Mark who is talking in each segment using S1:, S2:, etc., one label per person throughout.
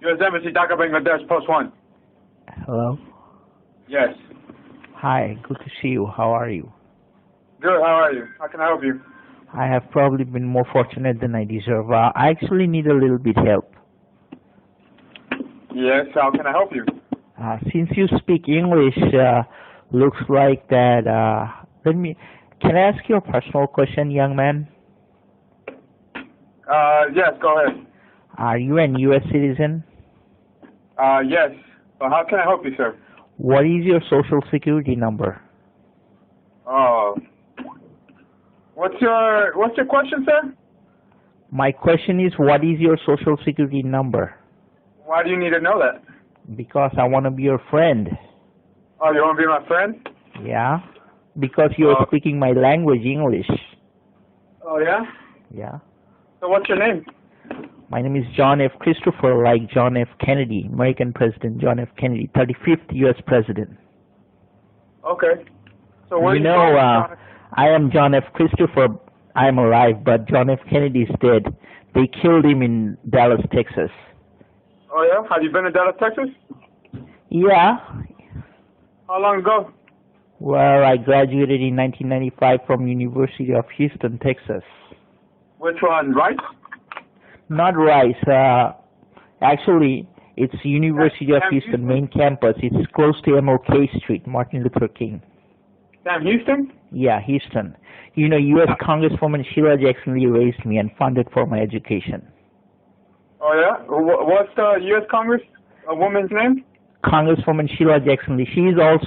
S1: U.S. Embassy, Dhaka, Bangladesh, post 1.
S2: Hello.
S1: Yes.
S2: Hi, good to see you. How are you?
S1: Good, how are you? How can I help you?
S2: I have probably been more fortunate than I deserve. I actually need a little bit help.
S1: Yes, how can I help you?
S2: Since you speak English, looks like that, can I ask you a personal question, young man?
S1: Yes, go ahead.
S2: Are you an U.S. citizen?
S1: Yes. Well, how can I help you, sir?
S2: What is your social security number?
S1: What's your question, sir?
S2: My question is, what is your social security number?
S1: Why do you need to know that?
S2: Because I want to be your friend.
S1: Oh, you want to be my friend?
S2: Yeah? Because you're speaking my language, English.
S1: Oh, yeah?
S2: Yeah.
S1: So what's your name?
S2: My name is John F. Christopher, like John F. Kennedy, American President John F. Kennedy, 35th U.S. President.
S1: Okay. So where
S2: you know, I am John F. Christopher. I am alive, but John F. Kennedy is dead. They killed him in Dallas, Texas.
S1: Oh, yeah? Have you been to Dallas, Texas?
S2: Yeah.
S1: How long ago?
S2: Well, I graduated in 1995 from University of Houston, Texas.
S1: Which one, Rice?
S2: Not Rice. Actually, it's University of Houston main campus. It's close to MLK Street, Martin Luther King.
S1: Sam Houston?
S2: Yeah, Houston. You know, U.S. Congresswoman Sheila Jackson Lee raised me and funded for my education.
S1: Oh, yeah? What's the U.S. Congress woman's name?
S2: Congresswoman Sheila Jackson Lee.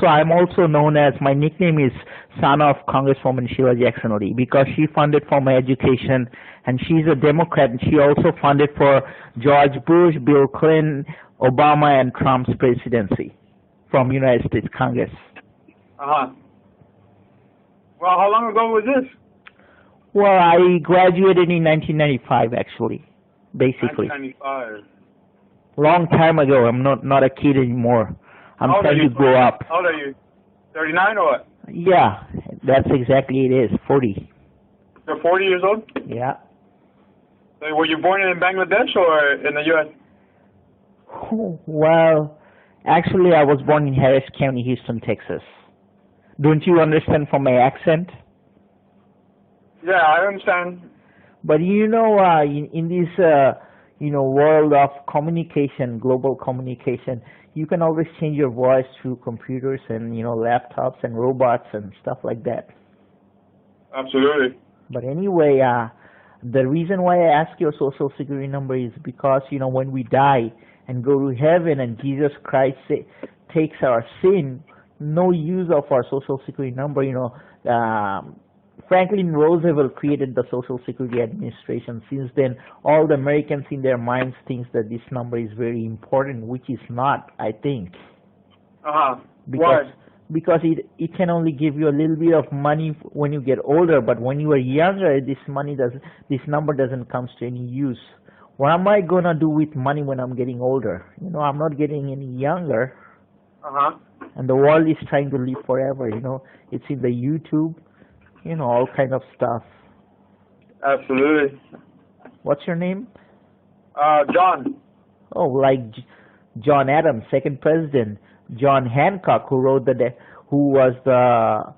S2: I'm also known as, my nickname is son of Congresswoman Sheila Jackson Lee, because she funded for my education, and she's a Democrat, and she also funded for George Bush, Bill Clinton, Obama, and Trump's presidency from United States Congress.
S1: Uh-huh. Well, how long ago was this?
S2: Well, I graduated in 1995, actually, basically.
S1: 1995.
S2: Long time ago. I'm not a kid anymore. I'm trying to grow up.
S1: How old are you? 39 or what?
S2: Yeah, that's exactly it is. 40.
S1: You're 40 years old?
S2: Yeah.
S1: So were you born in Bangladesh or in the U.S.?
S2: Well, actually, I was born in Harris County, Houston, Texas. Don't you understand from my accent?
S1: Yeah, I understand.
S2: But you know, in this world of communication, global communication, you can always change your voice through computers and laptops and robots and stuff like that.
S1: Absolutely.
S2: But anyway, the reason why I ask your social security number is because when we die and go to heaven and Jesus Christ takes our sin, no use of our social security number. Franklin Roosevelt created the Social Security Administration. Since then, all the Americans in their minds think that this number is very important, which is not, I think. Because it can only give you a little bit of money when you get older, but when you are younger, this number doesn't come to any use. What am I gonna do with money when I'm getting older? I'm not getting any younger. And the world is trying to live forever. It's in the YouTube. All kind of stuff.
S1: Absolutely.
S2: What's your name?
S1: John.
S2: Oh, like John Adams, second president. John Hancock, who was the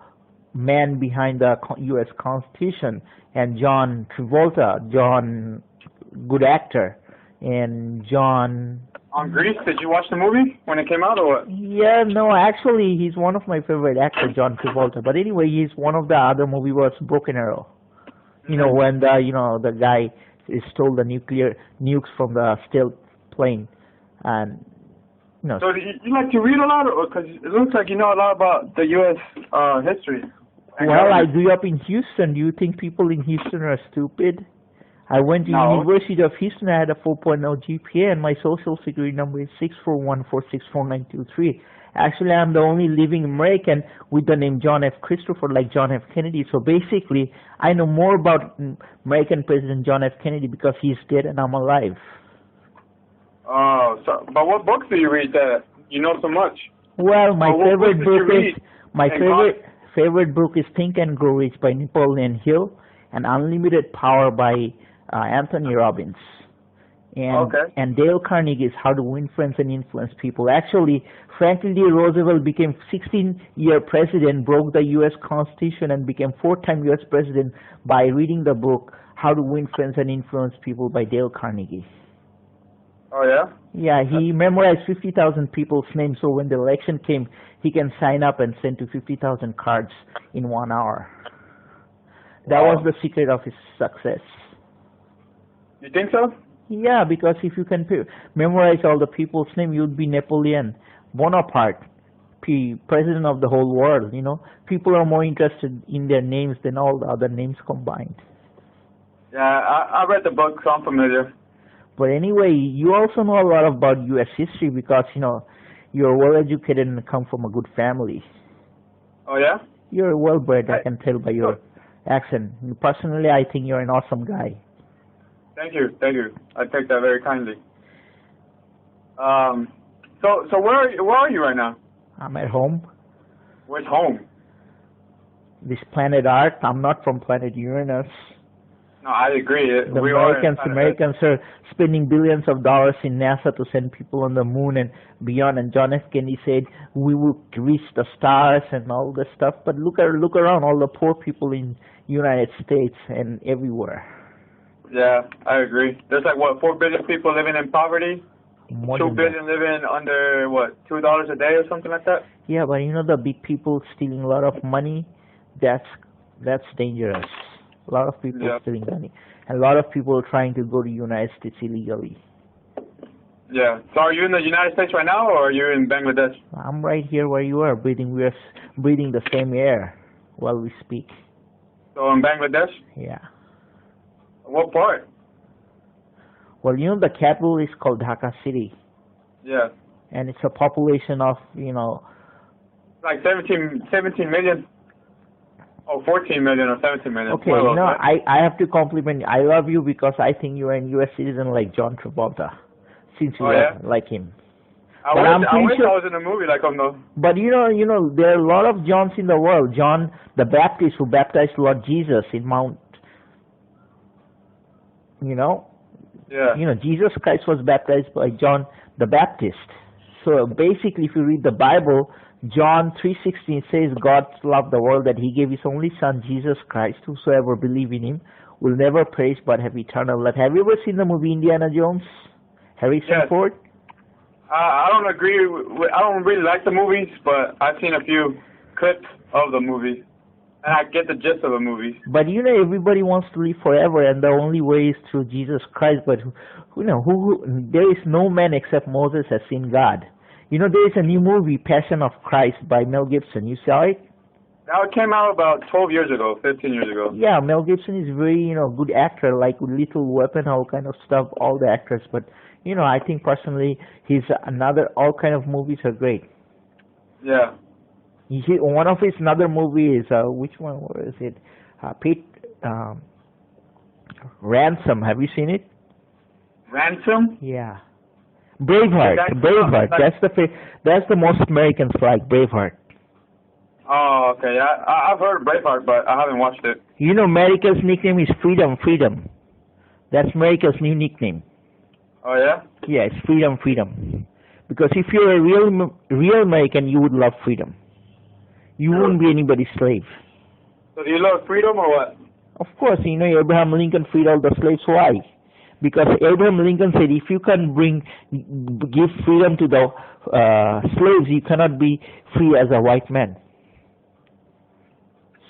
S2: man behind the U.S. Constitution, and John Travolta, John, good actor, and John.
S1: On Grease, did you watch the movie when it came out or what?
S2: Yeah, no, actually, he's one of my favorite actors, John Travolta. But anyway, he's one of the other movie was Broken Arrow. When the guy stole the nukes from the stealth plane, and
S1: So you like to read a lot, because it looks like you know a lot about the U.S. History.
S2: Well, I grew up in Houston. Do you think people in Houston are stupid? I went to University of Houston. I had a 4.0 GPA, and my social security number is 641464923. Actually, I'm the only living American with the name John F. Christopher, like John F. Kennedy. So basically, I know more about American President John F. Kennedy because he's dead and I'm alive.
S1: Oh, but what books do you read that you know so much?
S2: Well, my favorite book is Think and Grow Rich by Napoleon Hill, and Unlimited Power by Anthony Robbins. And Dale Carnegie's How to Win Friends and Influence People. Actually, Franklin D. Roosevelt became 16-year president, broke the U.S. Constitution, and became 4-time U.S. president by reading the book How to Win Friends and Influence People by Dale Carnegie.
S1: Oh, yeah?
S2: Yeah, he memorized 50,000 people's names, so when the election came, he can sign up and send to 50,000 cards in 1 hour. That was the secret of his success.
S1: You think so?
S2: Yeah, because if you can memorize all the people's name, you'd be Napoleon Bonaparte, president of the whole world. You know, people are more interested in their names than all the other names combined.
S1: Yeah, I read the book, so I'm familiar.
S2: But anyway, you also know a lot about U.S. history because, you know, you're well educated and come from a good family.
S1: Oh, yeah?
S2: You're well bred, I can tell by your accent. Personally, I think you're an awesome guy.
S1: Thank you. I take that very kindly. So where are you right now?
S2: I'm at home.
S1: Where's home?
S2: This planet Earth. I'm not from planet Uranus.
S1: No, I agree.
S2: The Americans are spending billions of dollars in NASA to send people on the moon and beyond. And John F. Kennedy said we will reach the stars and all this stuff. But look around, all the poor people in United States and everywhere.
S1: Yeah, I agree. There's like, what, 4 billion people living in poverty?
S2: More
S1: 2 billion living under, what, $2 a day or something like that?
S2: Yeah, but you know the big people stealing a lot of money? That's dangerous. A lot of people stealing money. And a lot of people trying to go to the United States illegally.
S1: Yeah. So are you in the United States right now, or are you in Bangladesh?
S2: I'm right here where you are, breathing. We're breathing the same air while we speak.
S1: So in Bangladesh?
S2: Yeah.
S1: What part?
S2: Well, you know the capital is called Dhaka City.
S1: Yeah.
S2: And it's a population of, you know...
S1: Like 17 million? Oh, 14 million or 17 million.
S2: Okay, you know, I have to compliment you. I love you because I think you're a U.S. citizen like John Travolta, since you like him.
S1: I wish I was in a movie like him, though.
S2: But you know, there are a lot of Johns in the world. John the Baptist, who baptized Lord Jesus in Mount... You know?
S1: Yeah.
S2: You know, Jesus Christ was baptized by John the Baptist. So basically, if you read the Bible, John 3:16 says God loved the world that He gave His only Son, Jesus Christ. Whosoever believe in Him will never perish but have eternal life. Have you ever seen the movie Indiana Jones? Harrison Ford?
S1: I don't agree. I don't really like the movies, but I've seen a few clips of the movies. And I get the gist of the movies.
S2: But you know, everybody wants to live forever, and the only way is through Jesus Christ. But there is no man except Moses has seen God. You know, there is a new movie, Passion of Christ, by Mel Gibson. You saw it?
S1: That came out about 12 years ago, 15 years ago.
S2: Yeah, Mel Gibson is very, good actor, like Lethal Weapon, all kind of stuff, all the actors. But, I think personally, all kind of movies are great.
S1: Yeah.
S2: One of his another movie is, which one was it? Ransom. Have you seen it?
S1: Ransom?
S2: Yeah. Braveheart. Braveheart. That's the most Americans like, Braveheart.
S1: Oh, okay. I've heard of Braveheart, but I haven't watched it.
S2: You know, America's nickname is Freedom. That's America's new nickname.
S1: Oh, yeah?
S2: Yeah, it's Freedom. Because if you're a real American, you would love freedom. You wouldn't be anybody's slave.
S1: So do you love freedom or what?
S2: Of course, Abraham Lincoln freed all the slaves. Why? Because Abraham Lincoln said, if you can give freedom to the slaves, you cannot be free as a white man.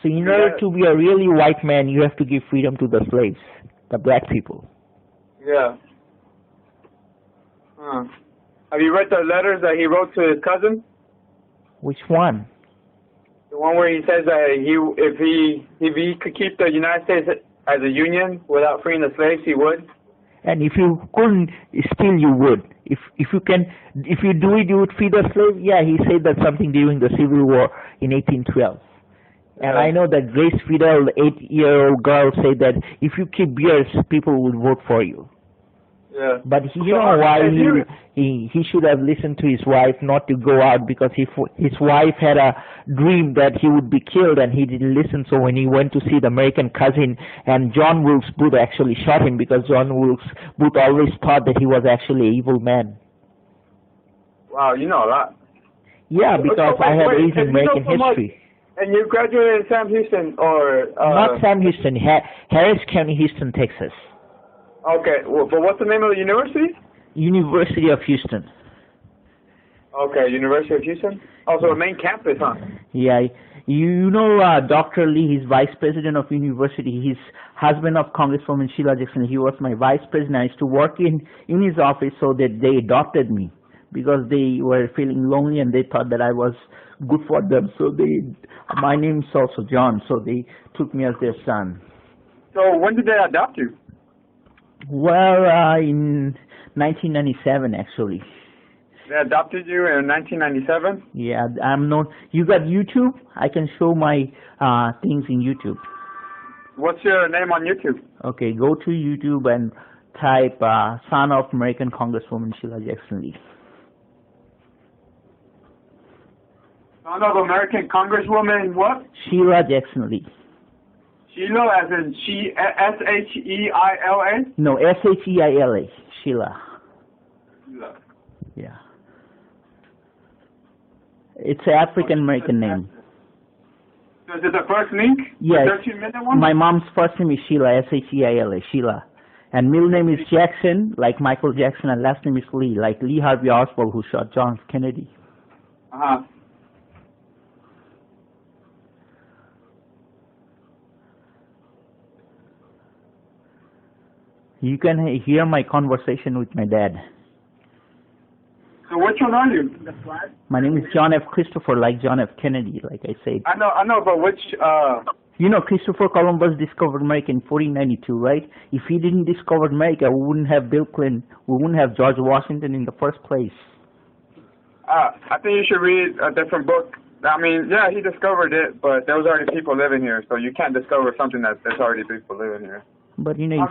S2: So in order to be a really white man, you have to give freedom to the slaves, the black people.
S1: Yeah. Have you read the letters that he wrote to his cousin?
S2: Which one?
S1: The one where he says that if he could keep the United States as a union without freeing the slaves, he would.
S2: And if you couldn't, still you would. If you do it, you would free the slaves. Yeah, he said that something during the Civil War in 1812. And I know that Grace Fidel, the 8-year-old girl, said that if you keep beers, people will vote for you.
S1: Yeah.
S2: But you know why he should have listened to his wife not to go out, because his wife had a dream that he would be killed and he didn't listen. So when he went to see the American cousin, and John Wilkes Booth actually shot him, because John Wilkes Booth always thought that he was actually an evil man.
S1: Wow, you know a lot.
S2: Yeah, because I had Asian American history.
S1: And you graduated in Sam Houston, or
S2: not Sam Houston, Harris County, Houston, Texas.
S1: Okay, well, but what's the name of the university?
S2: University of Houston.
S1: Okay, University of Houston. Also a main campus, huh?
S2: Yeah, you know Dr. Lee, he's vice president of university. He's husband of Congresswoman Sheila Jackson. He was my vice president. I used to work in his office, so that they adopted me because they were feeling lonely and they thought that I was good for them. So my name's also John, so they took me as their son.
S1: So when did they adopt you?
S2: Well, in 1997, actually.
S1: They adopted you in 1997?
S2: Yeah, I'm not. You got YouTube? I can show my things in YouTube.
S1: What's your name on YouTube?
S2: Okay, go to YouTube and type son of American Congresswoman Sheila Jackson Lee.
S1: Son of American Congresswoman what?
S2: Sheila Jackson Lee.
S1: Sheila as in S-H-E-I-L-A?
S2: No, S-H-E-I-L-A. Sheila.
S1: Sheila.
S2: Yeah. It's an African American name.
S1: So is it the first link?
S2: Yes.
S1: The 13-minute one?
S2: My mom's first name is Sheila, S-H-E-I-L-A, Sheila. And middle name is Jackson, like Michael Jackson, and last name is Lee, like Lee Harvey Oswald, who shot John F. Kennedy.
S1: Uh-huh.
S2: You can hear my conversation with my dad.
S1: So which one are you?
S2: My name is John F. Christopher, like John F. Kennedy, like I said.
S1: I know, but which,
S2: You know, Christopher Columbus discovered America in 1492, right? If he didn't discover America, we wouldn't have Bill Clinton, we wouldn't have George Washington in the first place.
S1: I think you should read a different book. I mean, yeah, he discovered it, but there was already people living here, so you can't discover something that there's already people living here.
S2: But you know,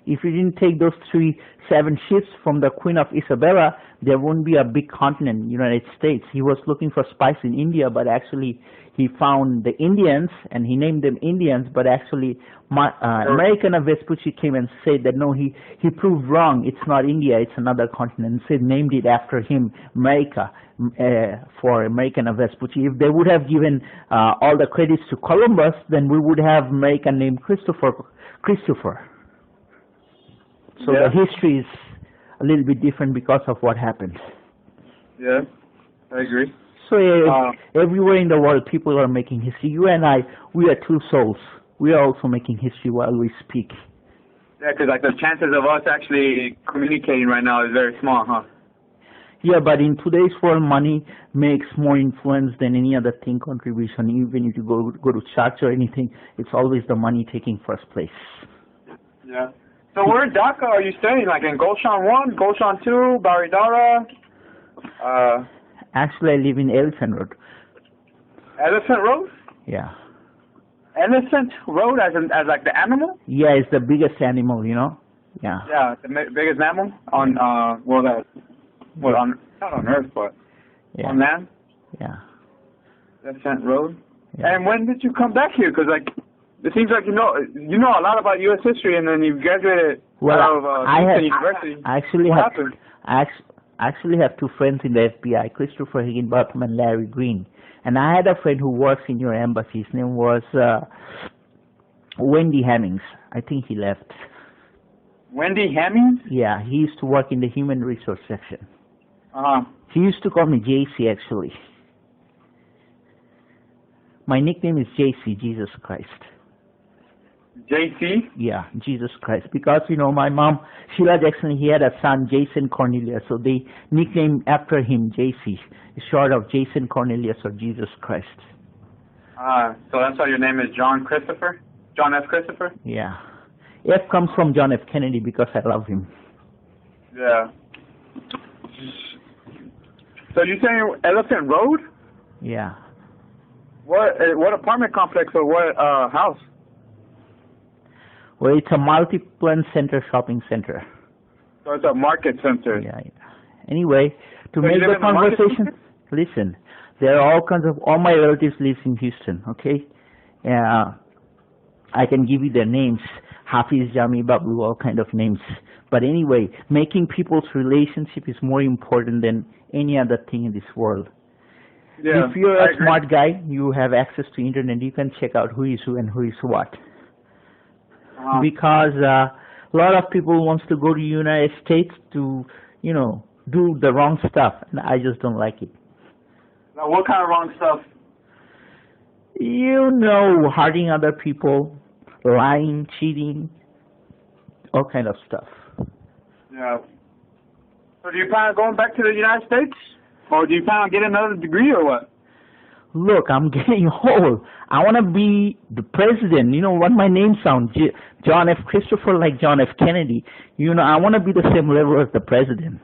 S2: if you didn't take those 7 ships from the Queen of Isabella, there wouldn't be a big continent, United States. He was looking for spice in India, but actually he found the Indians and he named them Indians. But actually, American Vespucci came and said that no, he proved wrong. It's not India, it's another continent. And named it after him, America, for American Vespucci. If they would have given all the credits to Columbus, then we would have American named Christopher. So
S1: yeah.
S2: The history is a little bit different because of what happened.
S1: Yeah, I agree.
S2: So everywhere in the world, people are making history. You and I, we are two souls. We are also making history while we speak.
S1: Yeah, because like the chances of us actually communicating right now is very small, huh?
S2: Yeah, but in today's world, money makes more influence than any other thing, contribution. Even if you go to church or anything, it's always the money taking first place.
S1: Yeah. So where in Dhaka are you staying? Like in Gulshan 1, Gulshan 2, Baridara?
S2: Actually, I live in Elephant Road.
S1: Elephant Road?
S2: Yeah.
S1: Elephant Road as like the animal?
S2: Yeah, it's the biggest animal, Yeah.
S1: Yeah, the biggest mammal on, not on Earth, but on land?
S2: Yeah.
S1: Elephant Road?
S2: Yeah.
S1: And when did you come back here? Because like, it seems like you know a lot about U.S. history, and then you graduated out of Houston University.
S2: I actually have 2 friends in the FBI, Christopher Higginbotham and Larry Green. And I had a friend who works in your embassy. His name was Wendy Hemmings. I think he left.
S1: Wendy Hemmings?
S2: Yeah, he used to work in the human resource section.
S1: Uh-huh.
S2: He used to call me JC, actually. My nickname is JC, Jesus Christ.
S1: JC?
S2: Yeah, Jesus Christ. Because, my mom, Sheila Jackson, he had a son, Jason Cornelius, so they nicknamed after him JC, short of Jason Cornelius or Jesus Christ.
S1: So that's why your name is John Christopher? John F. Christopher?
S2: Yeah. F comes from John F. Kennedy because I love him.
S1: Yeah. So you're saying Elephant Road?
S2: Yeah.
S1: What apartment complex or what house?
S2: Well, it's a multi-plan center shopping center.
S1: So it's a market center.
S2: Yeah. Anyway, to
S1: So
S2: make
S1: you live
S2: the
S1: in the market
S2: conversation,
S1: center?
S2: listen, there are all my relatives live in Houston, okay? I can give you their names, Hafiz, Jami, Babu, all kind of names. But anyway, making people's relationship is more important than any other thing in this world.
S1: Yeah,
S2: if you're
S1: I
S2: a
S1: agree.
S2: smart guy, you have access to internet, you can check out who is who and who is what. Because a lot of people wants to go to United States to, do the wrong stuff, and I just don't like it.
S1: Now, what kind of wrong stuff?
S2: Hurting other people, lying, cheating, all kind of stuff.
S1: Yeah. So do you plan on going back to the United States? Or do you plan on getting another degree or what?
S2: Look, I'm getting old. I want to be the president. You know what my name sounds? John F. Christopher, like John F. Kennedy. I want to be the same level as the president.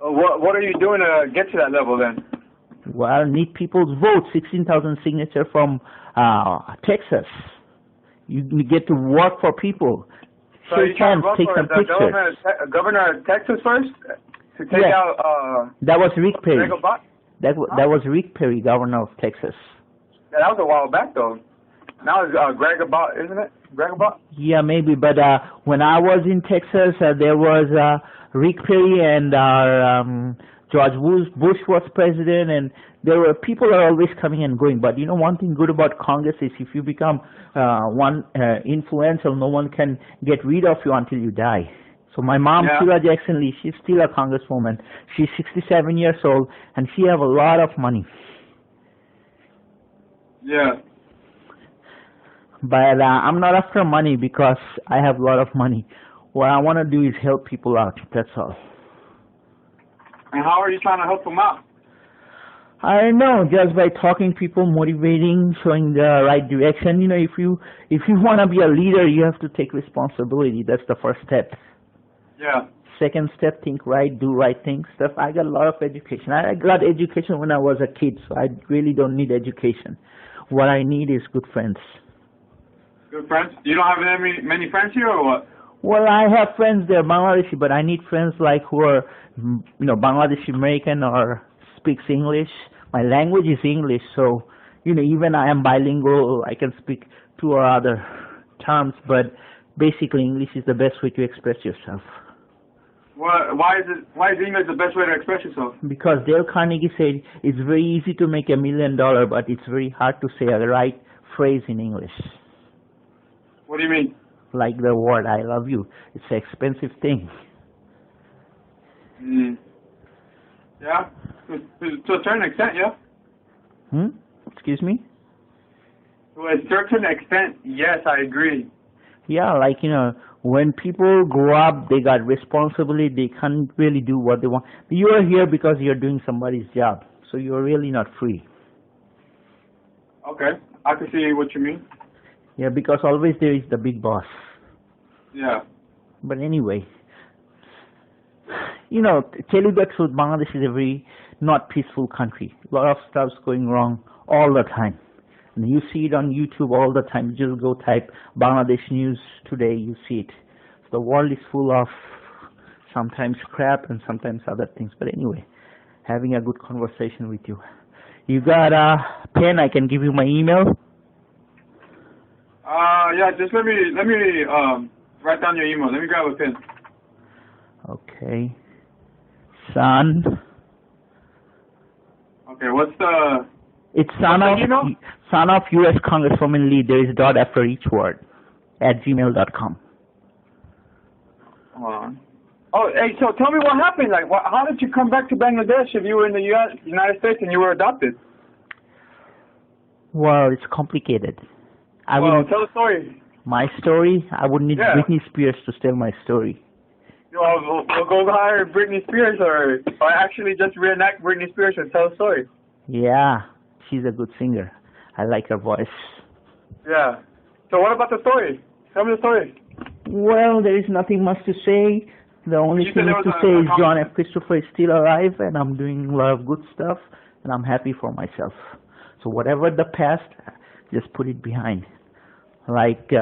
S1: What are you doing to get to that level then?
S2: Well, need people's votes, 16,000 signatures from Texas. You get to work for people.
S1: So you trying to run
S2: take
S1: for
S2: some
S1: the
S2: pictures.
S1: governor of Texas first? To take out...
S2: that was Rick Perry. That
S1: Huh?
S2: was Rick Perry, governor of Texas.
S1: Yeah, that was a while back though. Now it's Greg Abbott, isn't it? Greg Abbott?
S2: Yeah, maybe. But when I was in Texas, there was Rick Perry and George Bush was president, and there were people are always coming and going. But one thing good about Congress is if you become influential, no one can get rid of you until you die. So my mom, Sheila Jackson Lee, she's still a congresswoman. She's 67 years old, and she have a lot of money.
S1: Yeah.
S2: But I'm not after money because I have a lot of money. What I want to do is help people out. That's all.
S1: And how are you trying to help them out?
S2: I don't know, just by talking people, motivating, showing the right direction. If you want to be a leader, you have to take responsibility. That's the first step.
S1: Yeah.
S2: Second step, think right, do right things. Stuff. I got a lot of education. I got education when I was a kid, so I really don't need education. What I need is good friends.
S1: Good friends? You don't have many friends here or what?
S2: Well, I have friends there, Bangladeshi, but I need friends like who are, Bangladeshi American or speaks English. My language is English, so, even I am bilingual. I can speak two or other terms, but basically English is the best way to express yourself.
S1: Why is English the best way to express yourself?
S2: Because Dale Carnegie said it's very easy to make $1 million, but it's very hard to say the right phrase in English.
S1: What do you mean?
S2: Like the word "I love you." It's an expensive thing.
S1: Yeah, to a certain extent, yeah.
S2: Excuse me?
S1: To a certain extent, yes, I agree.
S2: Yeah, like, when people grow up, they got responsibility, they can't really do what they want. You are here because you're doing somebody's job, so you're really not free.
S1: Okay, I can see what you mean.
S2: Yeah, because always there is the big boss.
S1: Yeah.
S2: But anyway, tell you the truth, Bangladesh is a very not peaceful country. A lot of stuff's going wrong all the time. And you see it on YouTube all the time. You just go type Bangladesh news today, you see it. So the world is full of sometimes crap and sometimes other things. But anyway, having a good conversation with you. You got a pen? I can give you my email.
S1: Yeah, just let me write down your email. Let me grab a pen.
S2: Okay. Son.
S1: Okay, what's the...
S2: It's son of U.S. Congresswoman Lee. There is a dot after each word. @gmail.com.
S1: Hold on. Oh, hey, so tell me what happened. Like, how did you come back to Bangladesh if you were in the United States and you were adopted?
S2: Well, it's complicated.
S1: Tell the story.
S2: My story? I would need Britney Spears to tell my story.
S1: We'll go hire Britney Spears or actually just reenact Britney Spears and tell the story.
S2: Yeah, she's a good singer. I like her voice.
S1: Yeah. So what about the story? Tell me the story.
S2: Well, there is nothing much to say. The only thing to say is John F. Christopher is still alive, and I'm doing a lot of good stuff, and I'm happy for myself. So whatever the past, just put it behind. Like,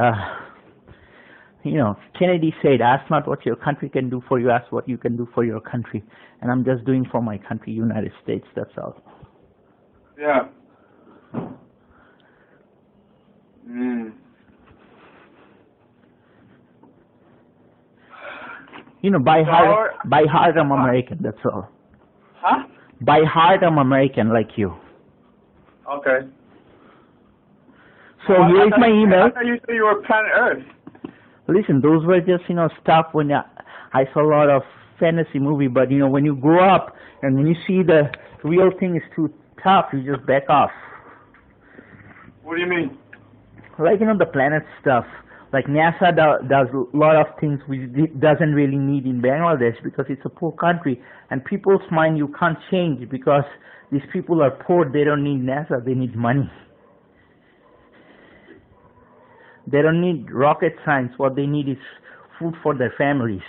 S2: You know, Kennedy said, ask not what your country can do for you, ask what you can do for your country. And I'm just doing for my country, United States, that's all.
S1: Yeah.
S2: You know, by heart I'm American, that's all.
S1: Huh?
S2: By heart I'm American, like you.
S1: Okay.
S2: So here is my email.
S1: I thought you said you were planet Earth.
S2: Listen, those were just, you know, stuff when I saw a lot of fantasy movie, but, you know, when you grow up and when you see the real thing is too tough, you just back off.
S1: What do you mean?
S2: Like, you know, the planet stuff. Like NASA does a lot of things which it doesn't really need in Bangladesh because it's a poor country. And people's mind you can't change because these people are poor. They don't need NASA. They need money. They don't need rocket science. What they need is food for their families.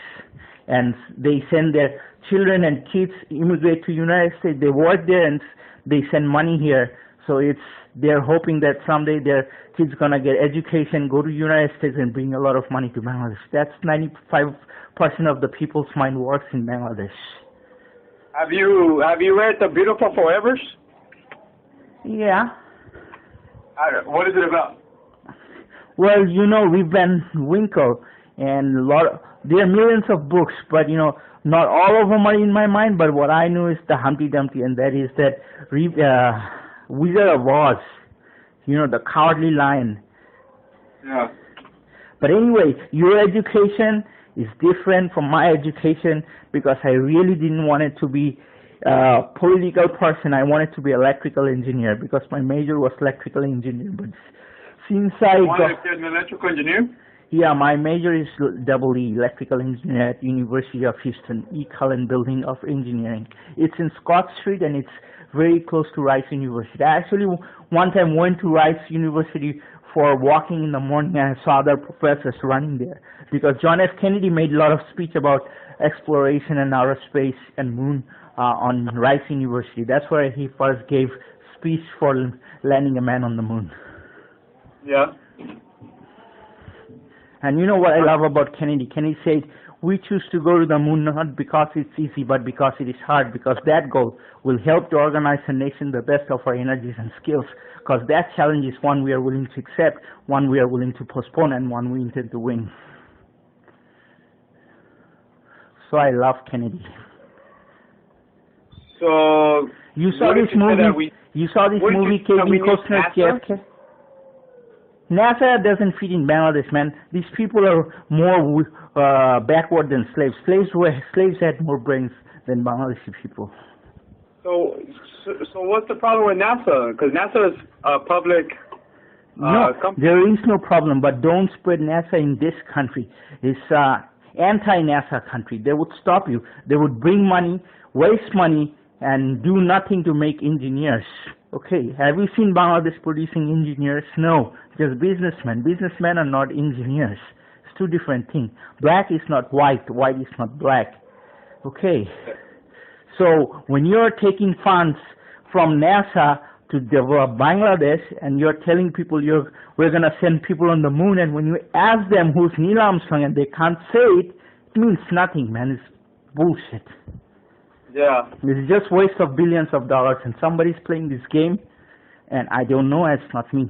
S2: And they send their children and kids immigrate to United States. They work there and they send money here. So they're hoping that someday their kids gonna get education, go to United States and bring a lot of money to Bangladesh. That's 95% of the people's mind works in Bangladesh.
S1: Have you read The Beautiful Forevers?
S2: Yeah.
S1: What is it about?
S2: Well, you know, Rip Van Winkle and there are millions of books, but you know, not all of them are in my mind, but what I know is the Humpty Dumpty, and that is that Wizard of Oz, you know, the Cowardly Lion.
S1: Yeah.
S2: But anyway, your education is different from my education because I really didn't want it to be a political person. I wanted to be electrical engineer because my major was electrical engineer. But since I
S1: wanted to be an electrical engineer?
S2: Yeah, my major is EE, electrical engineer at University of Houston, E. Cullen Building of Engineering. It's in Scott Street and it's very close to Rice University. I actually one time went to Rice University for walking in the morning and I saw other professors running there because John F. Kennedy made a lot of speech about exploration and outer space and moon on Rice University. That's where he first gave speech for landing a man on the moon.
S1: Yeah.
S2: And you know what I love about Kennedy? Kennedy said, we choose to go to the moon not because it's easy, but because it is hard, because that goal will help to organize a nation the best of our energies and skills, because that challenge is one we are willing to accept, one we are willing to postpone, and one we intend to win. So I love Kennedy.
S1: So
S2: you saw this movie? You saw this movie, Kevin Costner's JFK? NASA doesn't fit in Bangladesh, man. These people are more backward than slaves. Slaves had more brains than Bangladeshi people.
S1: So what's the problem with NASA? Because NASA is a public company.
S2: There is no problem, but don't spread NASA in this country. It's anti-NASA country. They would stop you. They would bring money, waste money, and do nothing to make engineers. Okay, have you seen Bangladesh producing engineers? No, just businessmen. Businessmen are not engineers. It's two different things. Black is not white, white is not black. Okay, so when you're taking funds from NASA to develop Bangladesh and you're telling people we're going to send people on the moon, and when you ask them who's Neil Armstrong and they can't say it, it means nothing, man. It's bullshit.
S1: Yeah.
S2: It's just waste of billions of dollars, and somebody's playing this game, and I don't know, it's not me.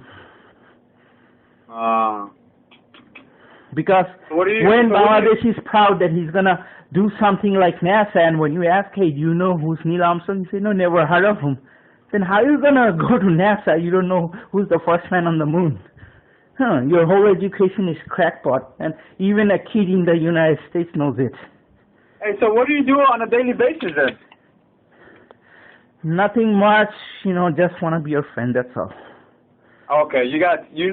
S2: Because when Bangladesh is proud that he's going to do something like NASA, and when you ask, hey, do you know who's Neil Armstrong? You say, no, never heard of him. Then how are you going to go to NASA? You don't know who's the first man on the moon. Your whole education is crackpot, and even a kid in the United States knows it.
S1: Hey, so what do you do on a daily basis then?
S2: Nothing much, just want to be your friend, that's all.
S1: Okay,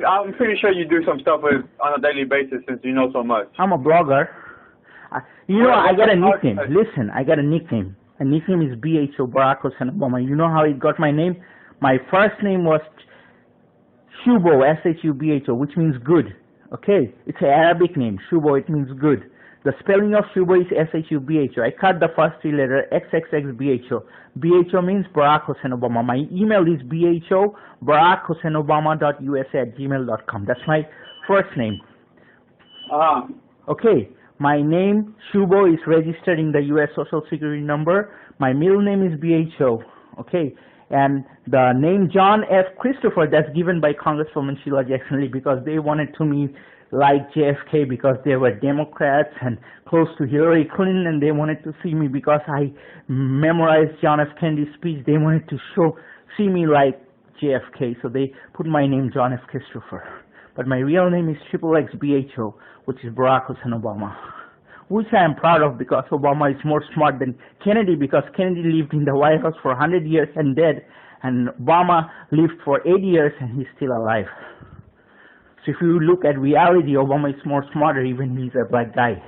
S1: I'm pretty sure you do some stuff on a daily basis since you know so much.
S2: I'm a blogger. I got a nickname. Listen, I got a nickname. A nickname is BHO, Barack Hussein Obama. You know how it got my name? My first name was Shubo, S-H-U-B-H-O, which means good. Okay? It's an Arabic name. Shubo, it means good. The spelling of Shubo is S-H-U-B-H-O. I cut the first three letters, XXXBHO. BHO means Barack Hussein Obama. My email is BHO, BarackHusseinObama.usa@gmail.com. That's my first name. Okay, my name, Shubo, is registered in the U.S. Social Security number. My middle name is BHO. Okay, and the name John F. Christopher, that's given by Congresswoman Sheila Jackson Lee because they wanted to me like JFK because they were Democrats and close to Hillary Clinton, and they wanted to see me because I memorized John F. Kennedy's speech. They wanted to see me like JFK, so they put my name John F. Christopher. But my real name is XXXBHO, which is Barack Hussein Obama, which I am proud of because Obama is more smart than Kennedy because Kennedy lived in the White House for 100 years and dead, and Obama lived for 8 years and he's still alive. So if you look at reality, Obama is more smarter even he's a black guy.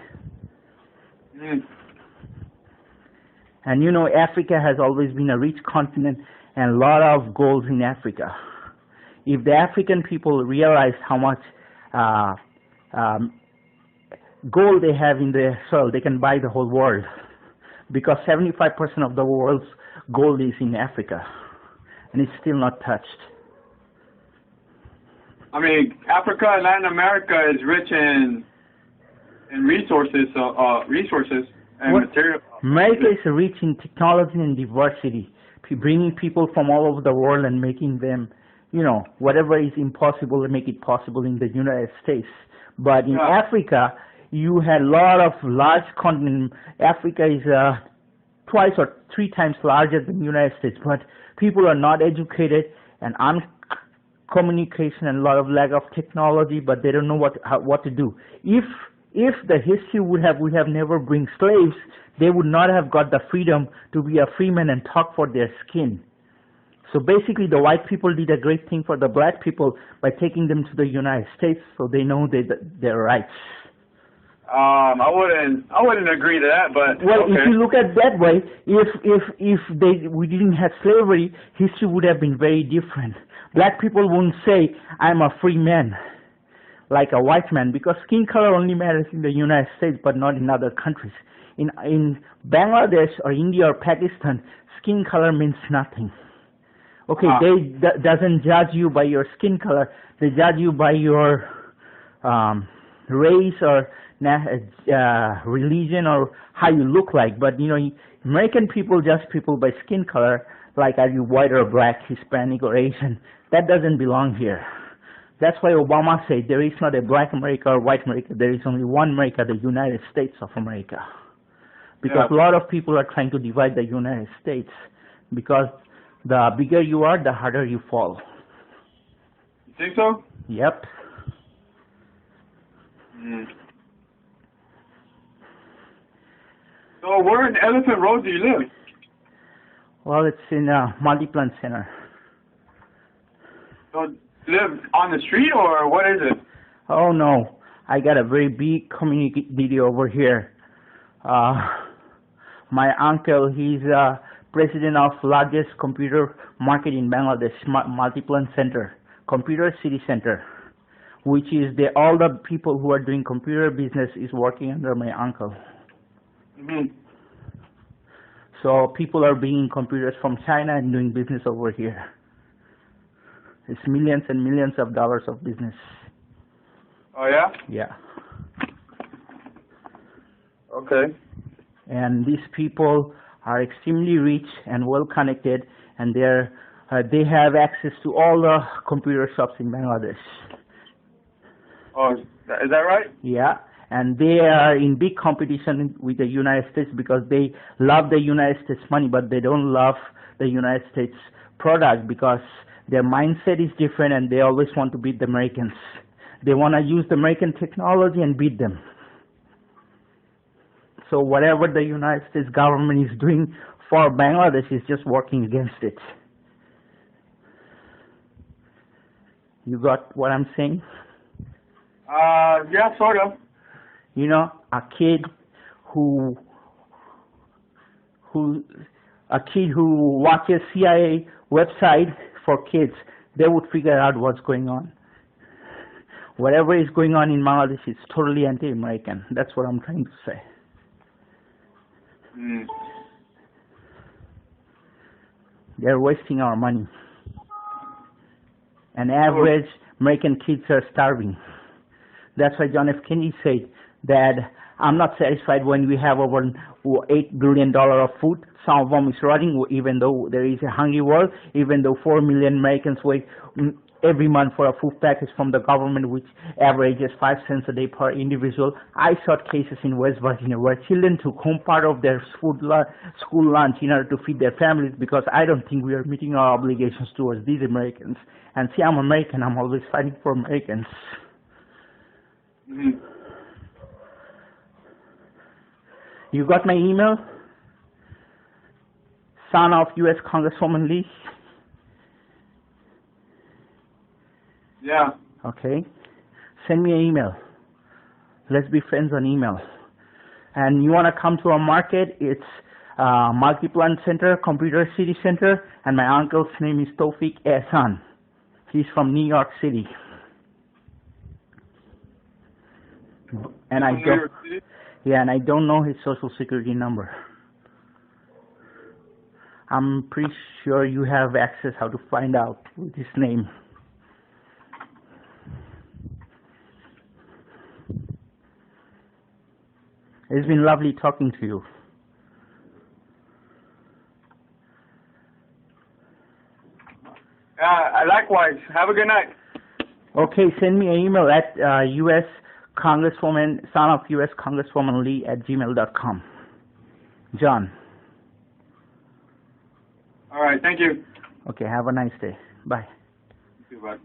S2: And you know, Africa has always been a rich continent and a lot of gold in Africa. If the African people realize how much gold they have in their soil, they can buy the whole world. Because 75% of the world's gold is in Africa, and it's still not touched.
S1: I mean, Africa and Latin America is rich in resources, and material.
S2: America is rich in technology and diversity, bringing people from all over the world and making them, you know, whatever is impossible, make it possible in the United States. But in Africa, you had a lot of large continent. Africa is 2 or 3 times larger than the United States, but people are not educated and communication and a lot of lack of technology, but they don't know what to do. If the history would have never bring slaves, they would not have got the freedom to be a free man and talk for their skin. So basically, the white people did a great thing for the black people by taking them to the United States, so they know their rights.
S1: I wouldn't agree to that, but
S2: well,
S1: okay.
S2: If you look at it that way, if we didn't have slavery, history would have been very different. Black people wouldn't say, "I'm a free man," like a white man, because skin color only matters in the United States, but not in other countries. In Bangladesh or India or Pakistan, skin color means nothing. Okay, they doesn't judge you by your skin color. They judge you by your race or religion or how you look like. But you know, American people judge people by skin color, like are you white or black, Hispanic or Asian. That doesn't belong here. That's why Obama said there is not a black America or white America. There is only one America, the United States of America. Because a lot of people are trying to divide the United States, because the bigger you are, the harder you fall.
S1: You think so?
S2: Yep.
S1: So where in Elephant Road do you live?
S2: Well, it's in a multi-plant center.
S1: So you live on the street or what is it?
S2: Oh no, I got a very big community over here. My uncle, he's president of largest computer market in Bangladesh, multi-plant center, computer city center, which is all the people who are doing computer business is working under my uncle. So people are bringing computers from China and doing business over here. It's millions and millions of dollars of business.
S1: Oh yeah?
S2: Yeah.
S1: Okay.
S2: And these people are extremely rich and well connected, and they have access to all the computer shops in Bangladesh.
S1: Oh, is that right?
S2: Yeah, and they are in big competition with the United States because they love the United States money, but they don't love the United States product because their mindset is different and they always want to beat the Americans. They want to use the American technology and beat them. So whatever the United States government is doing for Bangladesh is just working against it. You got what I'm saying?
S1: Yeah, sort of.
S2: You know, a kid who watches CIA website for kids, they would figure out what's going on. Whatever is going on in Bangladesh is totally anti-American. That's what I'm trying to say. They're wasting our money. And average American kids are starving. That's why John F. Kennedy said that I'm not satisfied when we have over $8 billion of food. Some of them is rotting, even though there is a hungry world, even though 4 million Americans wait every month for a food package from the government, which averages 5 cents a day per individual. I saw cases in West Virginia where children took home part of their school lunch in order to feed their families, because I don't think we are meeting our obligations towards these Americans. And see, I'm American. I'm always fighting for Americans.
S1: Mm-hmm.
S2: You got my email? Son of U.S. Congresswoman Lee?
S1: Yeah.
S2: Okay. Send me an email. Let's be friends on email. And you want to come to our market? It's Multi-Plant Center, Computer City Center, and my uncle's name is Tawfique Ehsan. He's from New York City. And I don't know his social security number. I'm pretty sure you have access how to find out with his name. It's been lovely talking to you.
S1: Likewise. Have a good night.
S2: Okay, send me an email at U.S. Congresswoman, son of U.S. Congresswoman Lee at gmail.com. John.
S1: All right. Thank you.
S2: Okay, have a nice day. Bye.
S1: You too, bud.